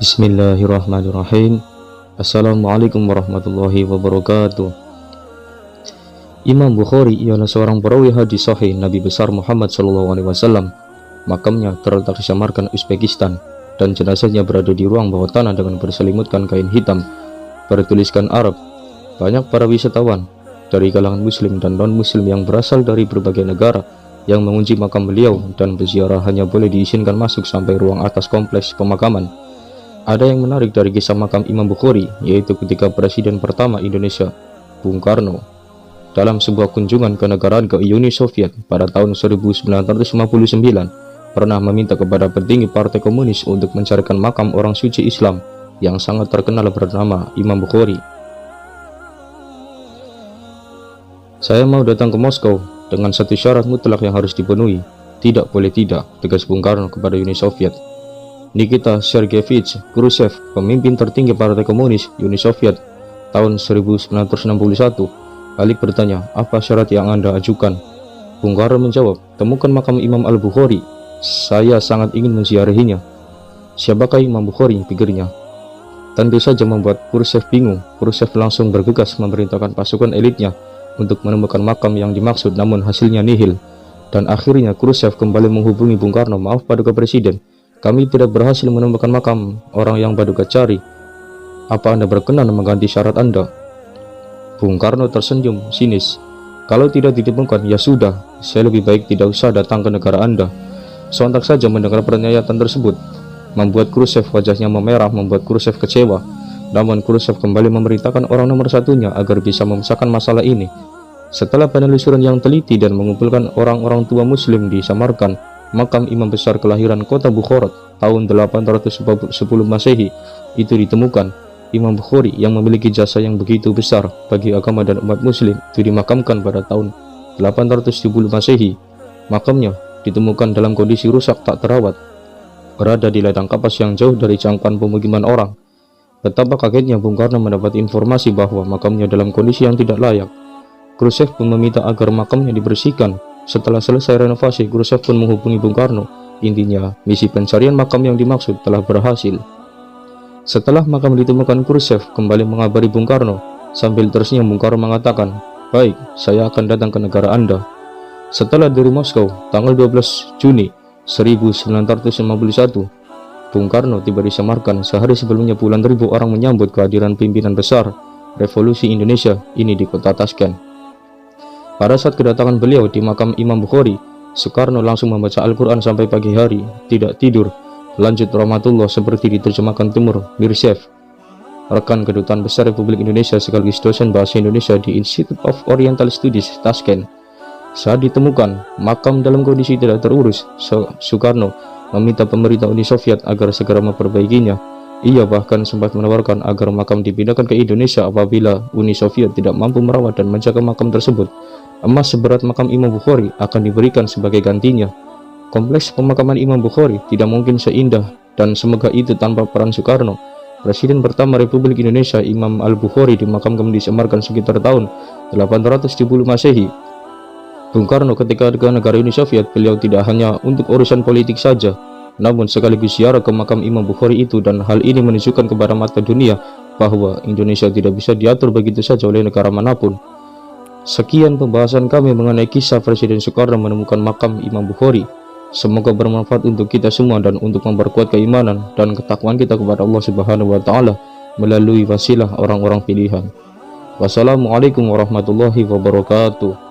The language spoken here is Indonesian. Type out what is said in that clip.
Bismillahirrahmanirrahim. Assalamualaikum warahmatullahi wabarakatuh. Imam Bukhari ialah seorang perawi hadis sahih Nabi besar Muhammad SAW. Makamnya terletak di Samarkand, Uzbekistan, dan jenazahnya berada di ruang bawah tanah dengan berselimutkan kain hitam bertuliskan Arab. Banyak para wisatawan dari kalangan muslim dan non-muslim yang berasal dari berbagai negara yang mengunjungi makam beliau, dan berziarah hanya boleh diizinkan masuk sampai ruang atas kompleks pemakaman. Ada yang menarik dari kisah makam Imam Bukhari, yaitu ketika Presiden pertama Indonesia, Bung Karno, dalam sebuah kunjungan kenegaraan ke Uni Soviet pada tahun 1959, pernah meminta kepada petinggi Partai Komunis untuk mencarikan makam orang suci Islam yang sangat terkenal bernama Imam Bukhari. Saya mau datang ke Moskow dengan satu syarat mutlak yang harus dipenuhi. Tidak boleh tidak, tegas Bung Karno kepada Uni Soviet. Nikita Sergeyevich Khrushchev, pemimpin tertinggi Partai Komunis Uni Soviet tahun 1961, balik bertanya, apa syarat yang Anda ajukan? Bung Karno menjawab, temukan makam Imam Al-Bukhari. Saya sangat ingin menziarahinya. Siapakah Imam Bukhari, pikirnya. Tentu saja membuat Khrushchev bingung. Khrushchev langsung bergegas memerintahkan pasukan elitnya untuk menemukan makam yang dimaksud, namun hasilnya nihil. Dan akhirnya Khrushchev kembali menghubungi Bung Karno, maaf Paduka Presiden, kami tidak berhasil menemukan makam orang yang Paduka cari. Apa Anda berkenan mengganti syarat Anda? Bung Karno tersenyum sinis. Kalau tidak ditemukan, ya sudah, saya lebih baik tidak usah datang ke negara Anda. Sontak saja mendengar pernyataan tersebut membuat Khrushchev wajahnya memerah, membuat Khrushchev kecewa. Namun Khrushchev kembali memerintahkan orang nomor satunya agar bisa memecahkan masalah ini. Setelah penelusuran yang teliti dan mengumpulkan orang-orang tua muslim di Samarkand, makam imam besar kelahiran kota Bukhara tahun 810 Masehi itu ditemukan. Imam Bukhari yang memiliki jasa yang begitu besar bagi agama dan umat muslim itu dimakamkan pada tahun 870 Masehi. Makamnya ditemukan dalam kondisi rusak tak terawat, berada di ladang kapas yang jauh dari jangkauan pemukiman orang. Betapa kagetnya Bung Karno mendapat informasi bahwa makamnya dalam kondisi yang tidak layak. Khrushchev pun meminta agar makamnya dibersihkan. Setelah selesai renovasi, Khrushchev pun menghubungi Bung Karno. Intinya, misi pencarian makam yang dimaksud telah berhasil. Setelah makam ditemukan, Khrushchev kembali mengabari Bung Karno. Sambil tersenyum, Bung Karno mengatakan, baik, saya akan datang ke negara Anda. Setelah dari Moskow, tanggal 12 Juni 1951, Bung Karno tiba di Samarkand. Sehari sebelumnya puluhan ribu orang menyambut kehadiran pimpinan besar Revolusi Indonesia ini di kota Tashkent. Pada saat kedatangan beliau di makam Imam Bukhari, Soekarno langsung membaca Al-Quran sampai pagi hari, tidak tidur. Lanjut rahmatullah, seperti diterjemahkan Timur Mirshev, rekan kedutaan besar Republik Indonesia sekaligus dosen bahasa Indonesia di Institute of Oriental Studies Tashkent. Saat ditemukan makam dalam kondisi tidak terurus, Soekarno meminta pemerintah Uni Soviet agar segera memperbaikinya. Ia bahkan sempat menawarkan agar makam dipindahkan ke Indonesia apabila Uni Soviet tidak mampu merawat dan menjaga makam tersebut. Emas seberat makam Imam Bukhari akan diberikan sebagai gantinya. Kompleks pemakaman Imam Bukhari tidak mungkin seindah dan semegah itu tanpa peran Soekarno. Presiden pertama Republik Indonesia Imam Al-Bukhari dimakamkan di Samarkand sekitar tahun 870 Masehi. Bung Karno ketika ke negara Uni Soviet, beliau tidak hanya untuk urusan politik saja, namun sekaligus ziarah ke makam Imam Bukhari itu, dan hal ini menunjukkan kepada mata dunia bahwa Indonesia tidak bisa diatur begitu saja oleh negara manapun. Sekian pembahasan kami mengenai kisah Presiden Soekarno menemukan makam Imam Bukhari. Semoga bermanfaat untuk kita semua dan untuk memperkuat keimanan dan ketakwaan kita kepada Allah Subhanahu wa taala melalui wasilah orang-orang pilihan. Wassalamualaikum warahmatullahi wabarakatuh.